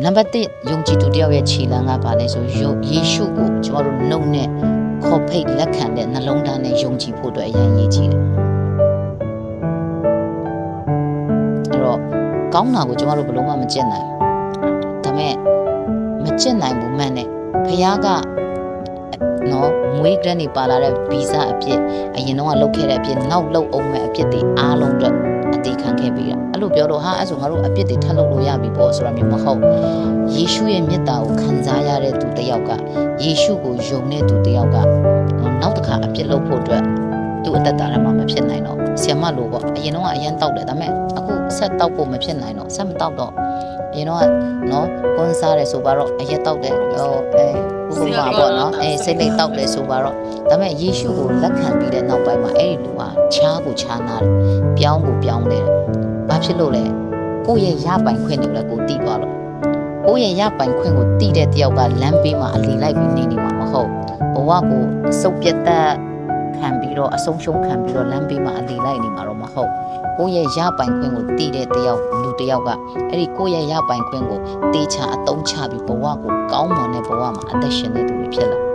number 1ယုံကြည်သူတယောက်ရဲ့ခြေလှမ်းကပါလဲဆိုယေရှုကိုကျွန်တော်တို့နှုတ်နဲ့ခေါ်ဖိတ်လက်ခံတဲ့နှလုံးသားနဲ့ယုံကြည်ဖို့အတွက်အရင်ရည်ကြီးတယ်အဲ့တော့ကောင်းတာကိုကျွန်တော်တို့ဘယ်လို့မှမကျင့်နိုင်ဒါမဲ့မကျင့်နိုင်ဘူးမှန်တယ်ဖခင်ကနော်မွေးကရနေပါလာတဲ့ဗီဇအဖြစ်အရင်တော့လောက်ခဲ့တဲ့အဖြစ်နောက်လောက်အောင်မဲ့အဖြစ်တွေအားလုံးအတွက်အသေးခံခဲ့ပြီးတာအဲ့လိုပြောတော့ဟာအဲ့ဆိုငါတို့အဖြစ်တွေထပ်လုပ်လို့ရပြီပေါ့ဆိုတာမျိုးမဟုတ်ယေရှုရဲ့မေတ္တာကိုခံစားရတဲ့သူတစ်ယောက်ကယေရှုကိုယုံတဲ့သူတစ်ယောက်ကနောက်တစ်ခါအဖြစ်လုပ်ဖို့အတွက်သူ့အသက်တာထဲမှာမဖြစ်နိုင်တော့ဆီယမလို့ပေါ့အရင်တော့အရင်တောက်တယ်ဒါပေမဲ့အခုဆက်တောက်ဖို့မဖြစ်နိုင်တော့ဆက်မတောက်တော့အရင်တော့နော်ကွန်စားတယ်ဆိုတော့အရက်တောက်တယ်ဥပမာပေါ့နော်စိတ်လိမ်တောက်တယ်ဆိုတော့ဒါပေမဲ့ယေရှုကိုလက်ခံပြီးတဲ့နောက်ပိုင်းမှာအဲ့ဒီလူကချားကိုချားနာတယ်ပြောင်းကိုပြောင်းတယ်ဘာဖြစ်လို့လဲကိုယ့်ရဲ့ရပိုင်ခွင့်တွေကိုလည်းကိုတီးသွားလို့ကိုယ့်ရဲ့ရပိုင်ခွင့်ကိုတီးတဲ့တယောက်ကလမ်းပေးမှာအလီလိုက်ပြီးနေမှာမဟုတ်ဘဝကိုစုပ်ပြတ်သက်ခံပြီးတော့အဆုံးရှုံးခံပြီးတော့လမ်းပေးမှာအလီလိုက်နေမှာတော့မဟုတ်ကိုယ့်ရဲ့ရပိုင်ခွင့်ကိုတီးတဲ့တယောက်လူတယောက်ကအဲ့ဒီကိုယ့်ရဲ့ရပိုင်ခွင့်ကိုတေးချအတုံးချပြီးဘဝကိုကောင်းမွန်တဲ့ဘဝမှာအသက်ရှင်နေသူတွေဖြစ်လာ